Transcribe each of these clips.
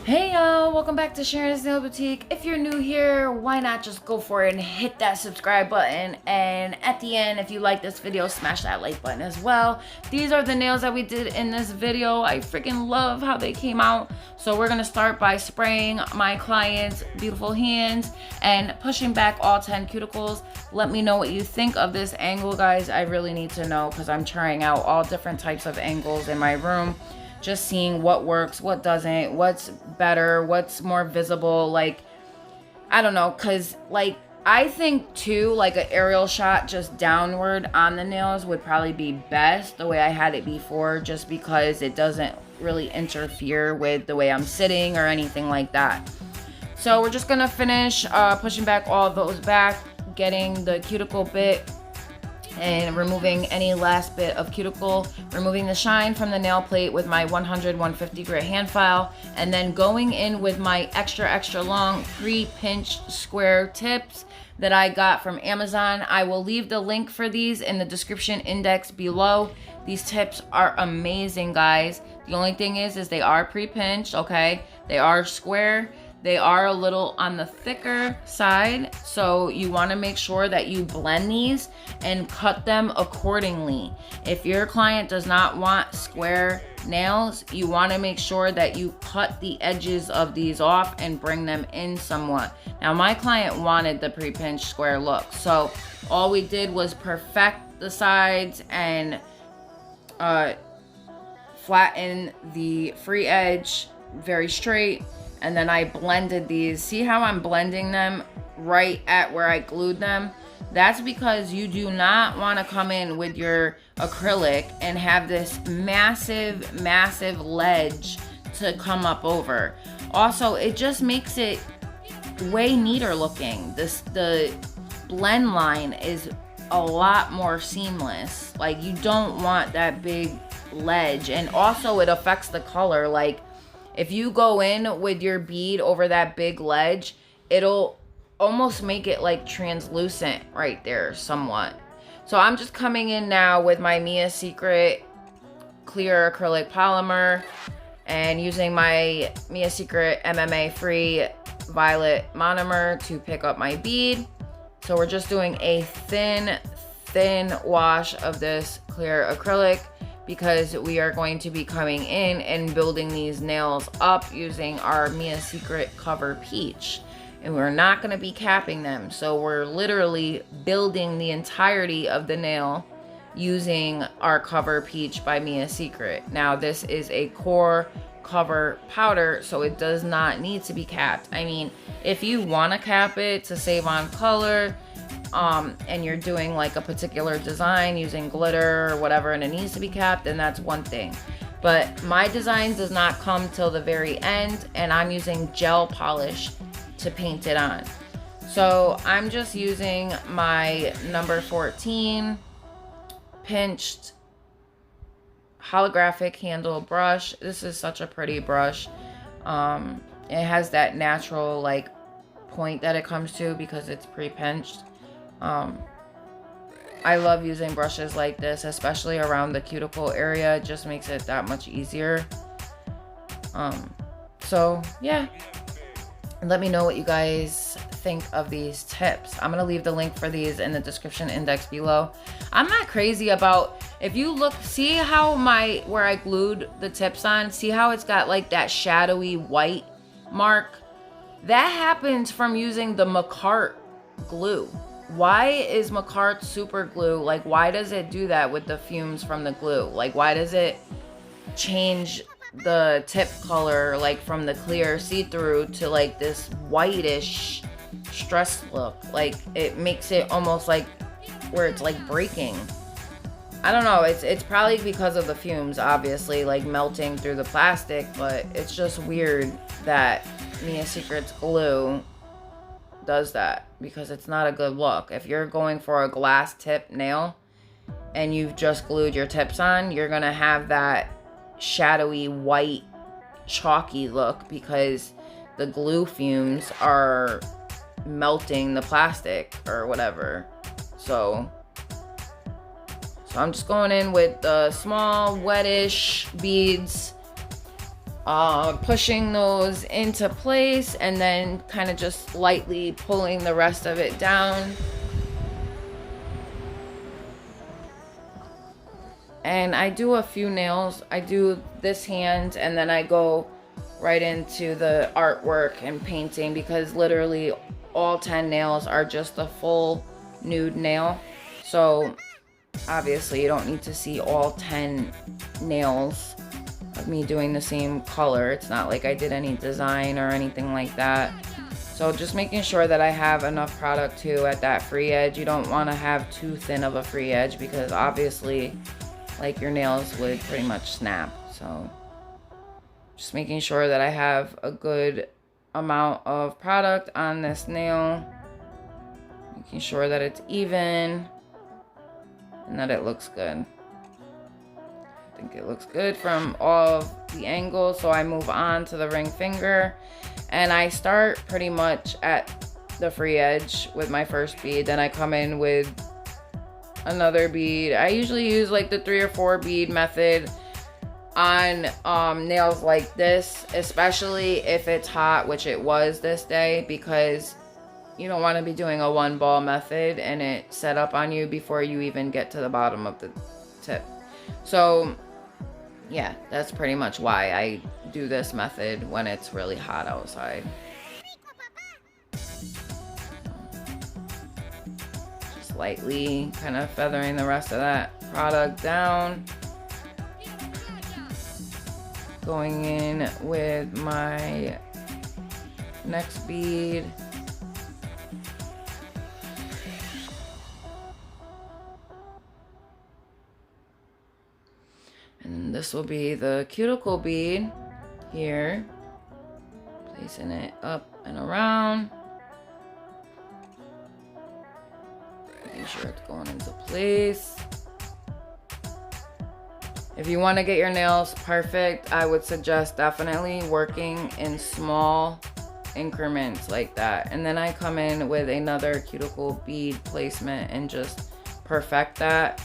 Hey y'all, welcome back to Sharon's Nail Boutique. If you're new here, why not just go for it and hit that subscribe button, and at the end, if you like this video, smash that like button as well. These are the nails that we did in this video. I freaking love how they came out. So we're gonna start by spraying my client's beautiful hands and pushing back all 10 cuticles. Let me know what you think of this angle, guys. I really need to know because I'm trying out all different types of angles in my room. Just seeing what works, what doesn't, what's better, what's more visible. Like, I don't know, because like I think too, like an aerial shot just downward on the nails would probably be best the way I had it before, just because it doesn't really interfere with the way I'm sitting or anything like that. So we're just gonna finish pushing back all of those back, getting the cuticle bit and removing any last bit of cuticle, removing the shine from the nail plate with my 100-150 grit hand file, and then going in with my extra long pre-pinched square tips that I got from Amazon. I will leave the link for these in the description index below. These tips are amazing, guys. The only thing is they are pre-pinched, okay? They are square. They are a little on the thicker side, so you want to make sure that you blend these and cut them accordingly. If your client does not want square nails, you want to make sure that you cut the edges of these off and bring them in somewhat. Now, my client wanted the pre-pinched square look, so all we did was perfect the sides and flatten the free edge very straight. And then I blended these. See how I'm blending them right at where I glued them? That's because you do not want to come in with your acrylic and have this massive ledge to come up over. Also, it just makes it way neater looking. The blend line is a lot more seamless. Like, you don't want that big ledge. And also it affects the color. Like, if you go in with your bead over that big ledge, it'll almost make it like translucent right there somewhat. So I'm just coming in now with my Mia Secret clear acrylic polymer and using my Mia Secret MMA free violet monomer to pick up my bead. So we're just doing a thin wash of this clear acrylic, because we are going to be coming in and building these nails up using our Mia Secret Cover Peach. And we're not gonna be capping them. So we're literally building the entirety of the nail using our Cover Peach by Mia Secret. Now, this is a core cover powder, so it does not need to be capped. I mean, if you wanna cap it to save on color, and you're doing like a particular design using glitter or whatever and it needs to be capped, then that's one thing. But my design does not come till the very end, and I'm using gel polish to paint it on. So I'm just using my number 14 pinched holographic handle brush. This is such a pretty brush. It has that natural like point that it comes to because it's pre-pinched. I love using brushes like this, especially around the cuticle area. It just makes it that much easier. So yeah, let me know what you guys think of these tips. I'm gonna leave the link for these in the description index below. I'm not crazy about, if you look, see how where I glued the tips on, see how it's got like that shadowy white mark? That happens from using the Manicure glue. Why is Manicure super glue, like why does it do that with the fumes from the glue? Like, why does it change the tip color like from the clear see-through to like this whitish stress look? Like, it makes it almost like where it's like breaking. I don't know, it's probably because of the fumes, obviously, like melting through the plastic, but it's just weird that Mia Secret's glue does that, because it's not a good look. If you're going for a glass tip nail and you've just glued your tips on, you're gonna have that shadowy white chalky look because the glue fumes are melting the plastic or whatever. So I'm just going in with the small wettish beads pushing those into place and then kind of just lightly pulling the rest of it down. And I do a few nails. I do this hand and then I go right into the artwork and painting, because literally all 10 nails are just a full nude nail. So obviously you don't need to see all 10 nails of me doing the same color. It's not like I did any design or anything like that. So just making sure that I have enough product too at that free edge. You don't want to have too thin of a free edge, because obviously like your nails would pretty much snap. So just making sure that I have a good amount of product on this nail, making sure that it's even and that it looks good. I think it looks good from all of the angles. So I move on to the ring finger and I start pretty much at the free edge with my first bead. Then I come in with another bead. I usually use like the 3 or 4 bead method on nails like this, especially if it's hot, which it was this day, because you don't want to be doing a 1 ball method and it set up on you before you even get to the bottom of the tip. So yeah, that's pretty much why I do this method when it's really hot outside. Just lightly kind of feathering the rest of that product down. Going in with my next bead. And this will be the cuticle bead here. Placing it up and around. Making sure it's going into place. If you want to get your nails perfect, I would suggest definitely working in small increments like that. And then I come in with another cuticle bead placement and just perfect that.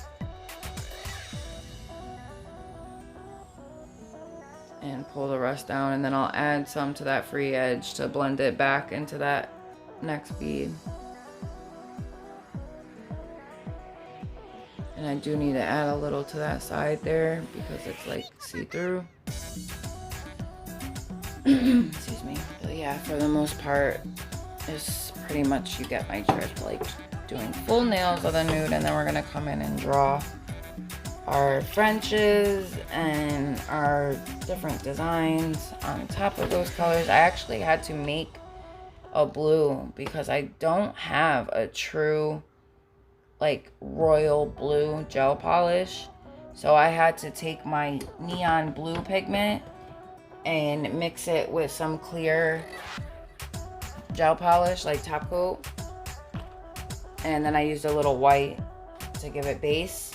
And pull the rest down, and then I'll add some to that free edge to blend it back into that next bead. And I do need to add a little to that side there because it's like see-through. Excuse me. But yeah, for the most part, it's pretty much you get my drift, like doing full nails of the nude, and then we're gonna come in and draw our Frenchies and our different designs on top of those colors. I actually had to make a blue because I don't have a true like royal blue gel polish. So I had to take my neon blue pigment and mix it with some clear gel polish, like top coat. And then I used a little white to give it base.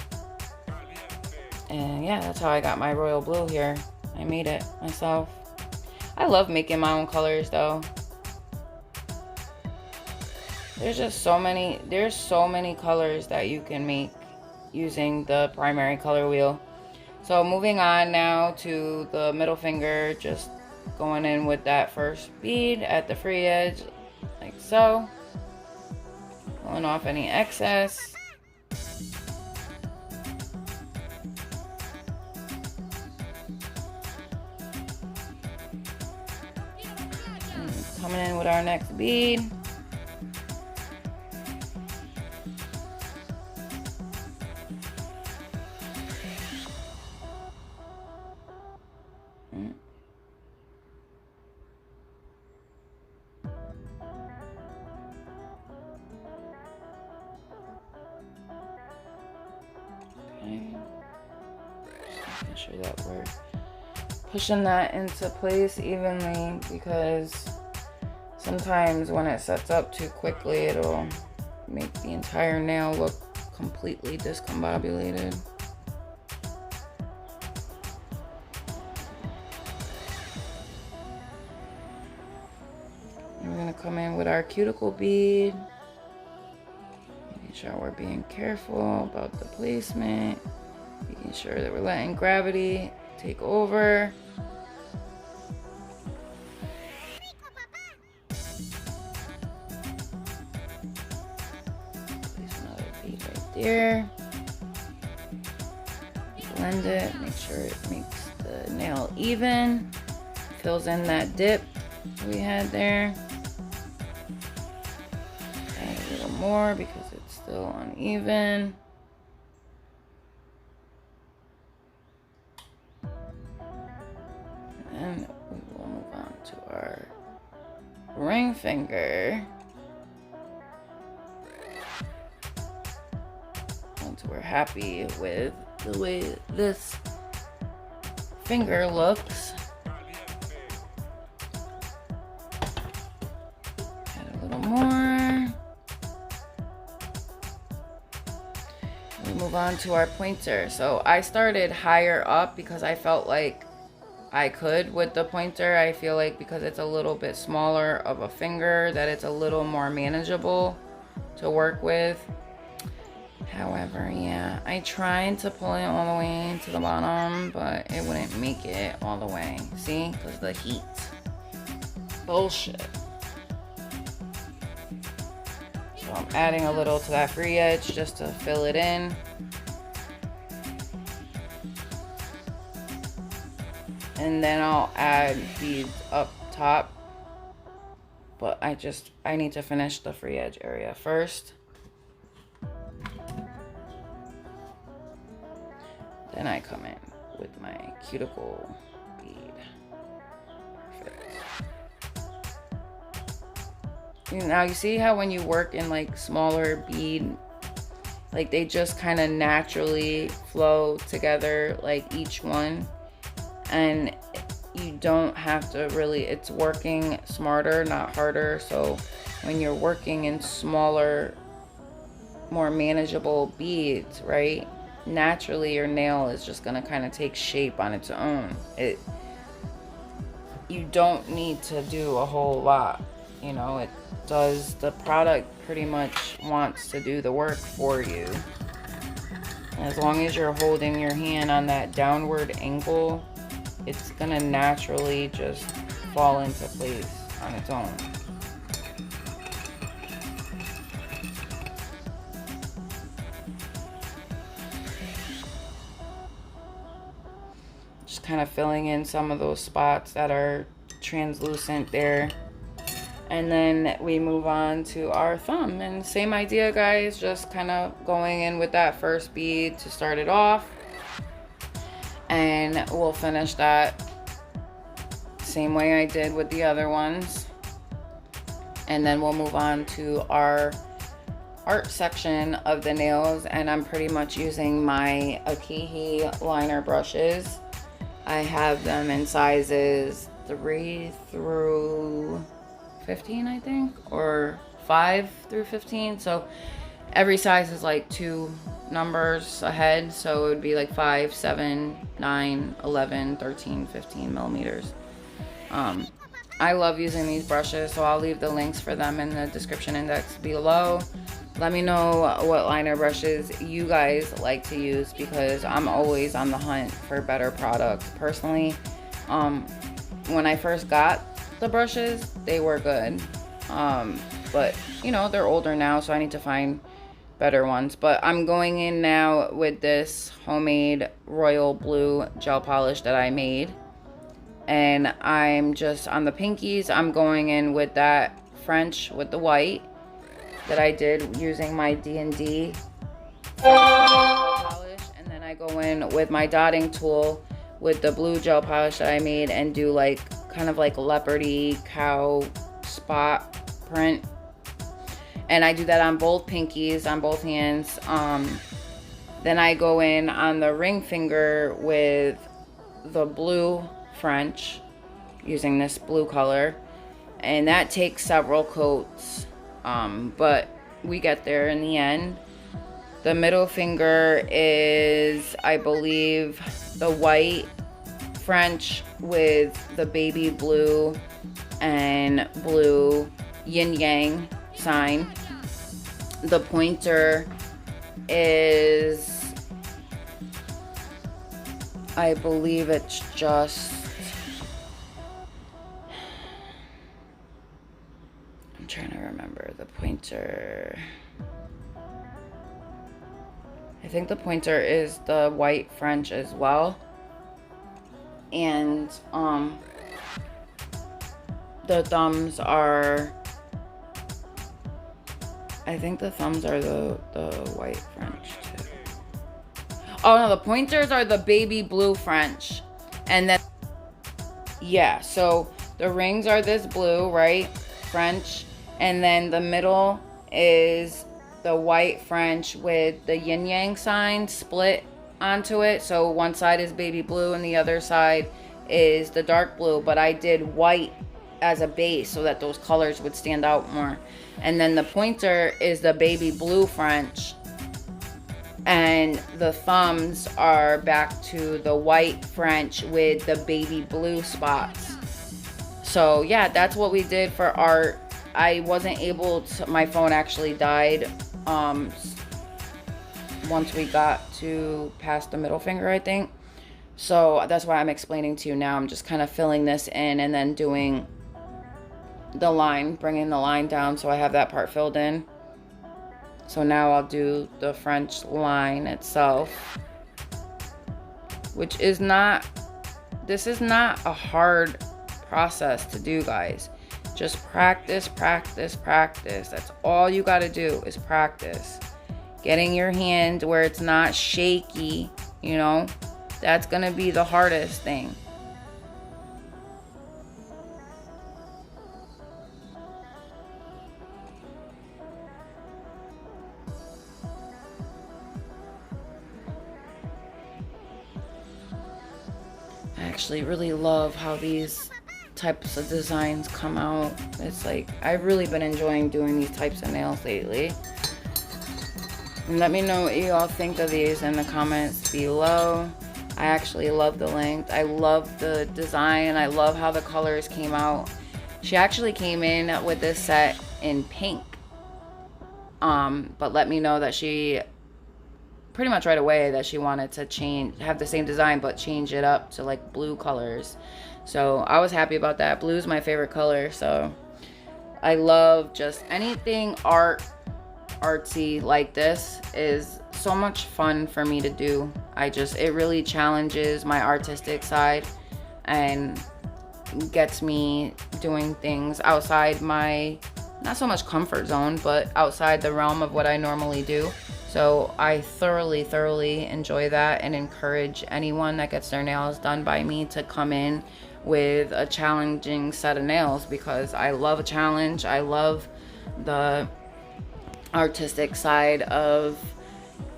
And yeah, that's how I got my royal blue here. I made it myself. I love making my own colors though. There's so many colors that you can make using the primary color wheel. So moving on now to the middle finger, just going in with that first bead at the free edge, like so. Pulling off any excess. Coming in with our next bead. Okay. Making sure that we're pushing that into place evenly, because sometimes when it sets up too quickly, it'll make the entire nail look completely discombobulated. And we're gonna come in with our cuticle bead. Making sure we're being careful about the placement. Making sure that we're letting gravity take over. there. Blend it, make sure it makes the nail even. Fills in that dip we had there. Add a little more because it's still uneven. And we will move on to our ring finger. Once we're happy with the way this finger looks, add a little more. We move on to our pointer. So I started higher up because I felt like I could with the pointer. I feel like because it's a little bit smaller of a finger that it's a little more manageable to work with. However, yeah, I tried to pull it all the way to the bottom, but it wouldn't make it all the way. See? Because the heat. Bullshit. So I'm adding a little to that free edge just to fill it in. And then I'll add beads up top. But I need to finish the free edge area first. Then I come in with my cuticle bead. Perfect. Now you see how when you work in like smaller bead, like they just kind of naturally flow together, like each one. And you don't have to really, it's working smarter, not harder. So when you're working in smaller, more manageable beads, right? Naturally your nail is just gonna kind of take shape on its own. You don't need to do a whole lot, you know. It does, the product pretty much wants to do the work for you. As long as you're holding your hand on that downward angle, it's gonna naturally just fall into place on its own. Just kind of filling in some of those spots that are translucent there. And then we move on to our thumb, and same idea, guys, just kind of going in with that first bead to start it off. And we'll finish that same way I did with the other ones. And then we'll move on to our art section of the nails, and I'm pretty much using my Akihi liner brushes. I have them in sizes 3 through 15, I think, or 5 through 15. So every size is like 2 numbers ahead, so it would be like 5, 7, 9, 11, 13, 15 millimeters. I love using these brushes, so I'll leave the links for them in the description index below. Let me know what liner brushes you guys like to use, because I'm always on the hunt for better products. Personally, when I first got the brushes, they were good, but you know, they're older now, so I need to find better ones. But I'm going in now with this homemade royal blue gel polish that I made, and I'm just on the pinkies, I'm going in with that French with the white that I did using my D&D polish, and then I go in with my dotting tool with the blue gel polish that I made and do like kind of like leopardy cow spot print, and I do that on both pinkies, on both hands. Then I go in on the ring finger with the blue French using this blue color, and that takes several coats, but we get there in the end. The middle finger is, I believe, the white French with the baby blue and blue yin yang sign. The pointer is, I believe it's just, I'm trying to remember the pointer. I think the pointer is the white French as well. And the thumbs are, I think the thumbs are the white French too. Oh no, the pointers are the baby blue French. And then, yeah, so the rings are this blue, right? French. And then the middle is the white French with the yin yang sign split onto it. So one side is baby blue and the other side is the dark blue. But I did white as a base so that those colors would stand out more. And then the pointer is the baby blue French. And the thumbs are back to the white French with the baby blue spots. So yeah, that's what we did for art. I wasn't able to, my phone actually died once we got to past the middle finger, I think. So that's why I'm explaining to you now. I'm just kind of filling this in and then doing the line, bringing the line down so I have that part filled in. So now I'll do the French line itself, which is not, this is not a hard process to do, guys. Just practice, practice, practice. That's all you got to do is practice. Getting your hand where it's not shaky, you know, that's going to be the hardest thing. I actually really love how these types of designs come out. It's like, I've really been enjoying doing these types of nails lately. And let me know what you all think of these in the comments below. I actually love the length. I love the design. I love how the colors came out. She actually came in with this set in pink. But let me know that she pretty much right away that she wanted to have the same design but change it up to like blue colors. So I was happy about that. Blue is my favorite color, so I love just anything artsy like this is so much fun for me to do. It really challenges my artistic side and gets me doing things outside my, not so much comfort zone, but outside the realm of what I normally do. So I thoroughly enjoy that and encourage anyone that gets their nails done by me to come in with a challenging set of nails, because I love a challenge. I love the artistic side of,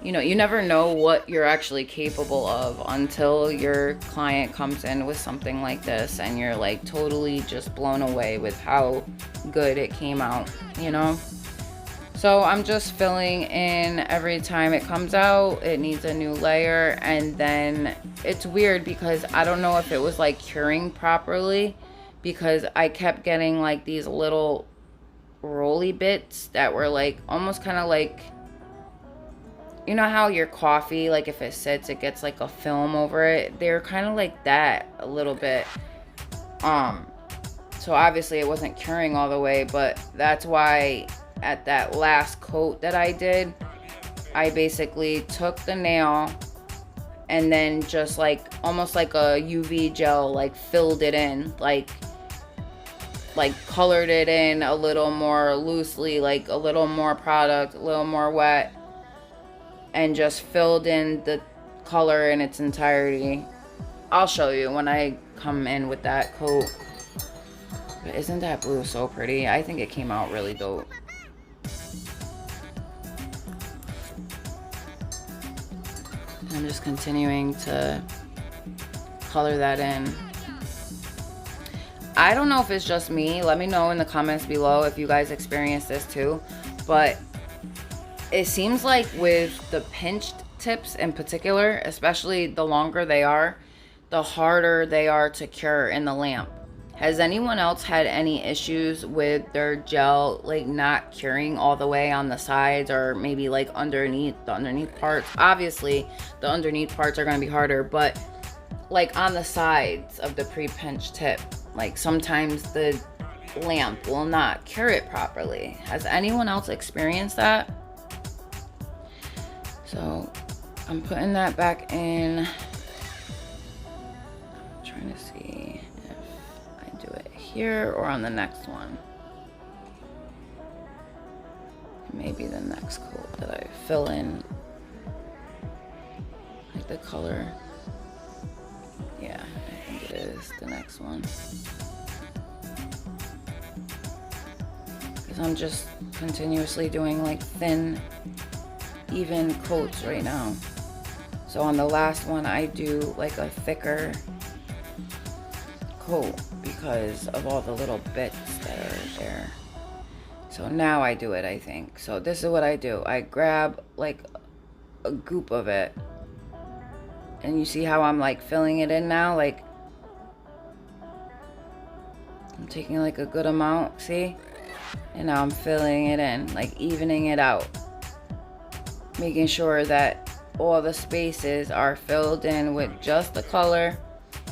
you know, you never know what you're actually capable of until your client comes in with something like this and you're like totally just blown away with how good it came out, you know. So I'm just filling in every time it comes out. It needs a new layer, and then it's weird because I don't know if it was like curing properly, because I kept getting like these little rolly bits that were like almost kind of like, you know how your coffee, like if it sits it gets like a film over it. They're kind of like that a little bit. So obviously it wasn't curing all the way, but that's why at that last coat that I did, I basically took the nail and then just like almost like a UV gel, like filled it in, like colored it in a little more loosely, like a little more product, a little more wet, and just filled in the color in its entirety. I'll show you when I come in with that coat. But isn't that blue so pretty? I think it came out really dope. I'm just continuing to color that in. I don't know if it's just me. Let me know in the comments below if you guys experience this too. But it seems like with the pinched tips in particular, especially the longer they are, the harder they are to cure in the lamp. Has anyone else had any issues with their gel like not curing all the way on the sides, or maybe like underneath, the underneath parts? Obviously the underneath parts are going to be harder, but like on the sides of the pre-pinched tip, like sometimes the lamp will not cure it properly. Has anyone else experienced that? So I'm putting that back in. I'm trying to see if I do it here or on the next one. Maybe the next coat that I fill in, like the color. Yeah, I think it is the next one. Because I'm just continuously doing like thin, even coats right now. So on the last one, I do like a thicker coat because of all the little bits that are there. So now I do it, I think. So this is what I do. I grab like a goop of it. And you see how I'm like filling it in now? Like I'm taking like a good amount, see? And now I'm filling it in, like evening it out. Making sure that all the spaces are filled in with just the color.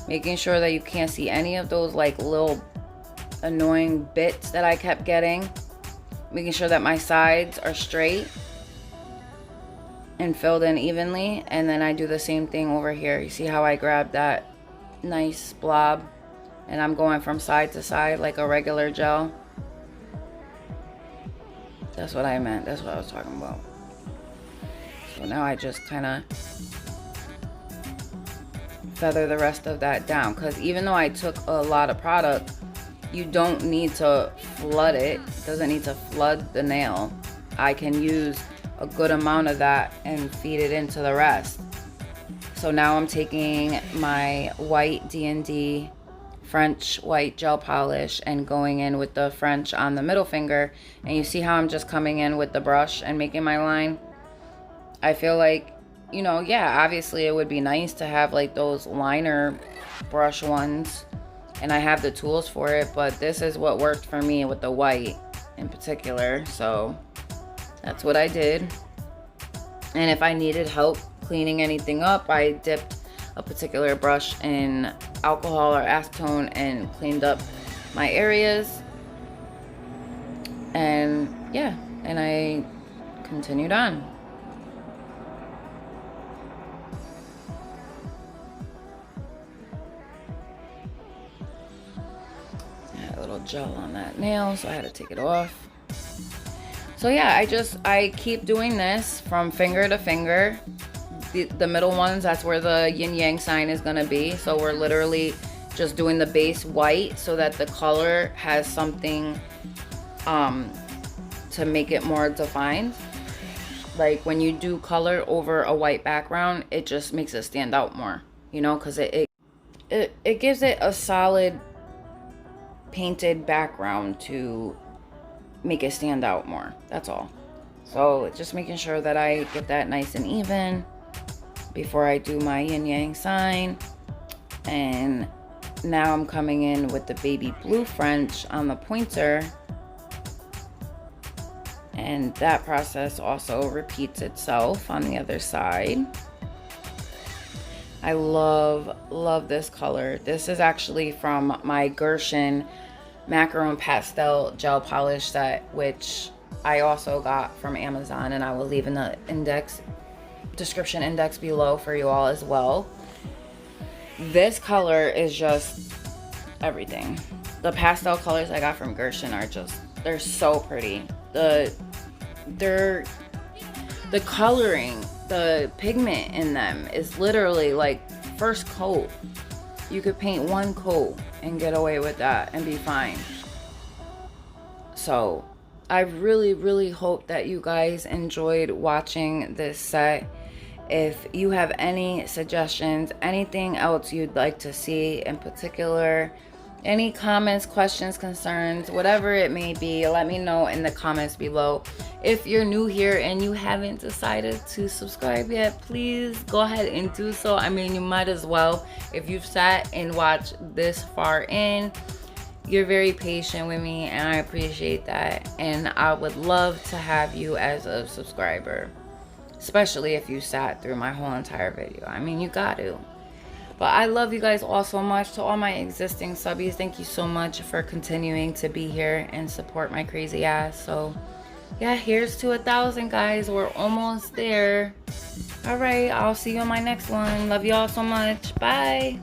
Making sure that you can't see any of those like little annoying bits that I kept getting. Making sure that my sides are straight and filled in evenly. And then I do the same thing over here. You see how I grab that nice blob and I'm going from side to side like a regular gel? That's what I meant. That's what I was talking about. So now I just kind of feather the rest of that down, because even though I took a lot of product, you don't need to flood it. It doesn't need to flood the nail. I can use a good amount of that and feed it into the rest. So now I'm taking my white D&D French white gel polish and going in with the French on the middle finger. And you see how I'm just coming in with the brush and making my line? I feel like, you know, yeah, obviously it would be nice to have like those liner brush ones. And I have the tools for it, but this is what worked for me with the white in particular. So that's what I did. And if I needed help cleaning anything up, I dipped a particular brush in alcohol or acetone and cleaned up my areas. And yeah, and I continued on. A little gel on that nail, so I had to take it off. So yeah, I keep doing this from finger to finger. The middle ones, that's where the yin yang sign is gonna be. So we're literally just doing the base white so that the color has something to make it more defined. Like when you do color over a white background, it just makes it stand out more, you know, because it gives it a solid painted background to make it stand out more. That's all. So just making sure that I get that nice and even before I do my yin yang sign. And now I'm coming in with the baby blue French on the pointer, and that process also repeats itself on the other side. I love this color. This is actually from my Gershon macaron pastel gel polish set, which I also got from Amazon, and I will leave in the description index below for you all as well. This color is just everything. The pastel colors I got from Gershon are just, they're so pretty. The coloring, the pigment in them is literally like first coat. You could paint one coat and get away with that and be fine. So I really hope that you guys enjoyed watching this set. If you have any suggestions, anything else you'd like to see in particular, any comments, questions, concerns, whatever it may be, let me know in the comments below. If you're new here and you haven't decided to subscribe yet, please go ahead and do so. I mean, you might as well. If you've sat and watched this far in, you're very patient with me, and I appreciate that. And I would love to have you as a subscriber, especially if you sat through my whole entire video. I mean, you got to. But I love you guys all so much. To all my existing subbies, thank you so much for continuing to be here and support my crazy ass. So yeah, here's to 1,000, guys. We're almost there. All right, I'll see you on my next one. Love y'all so much. Bye.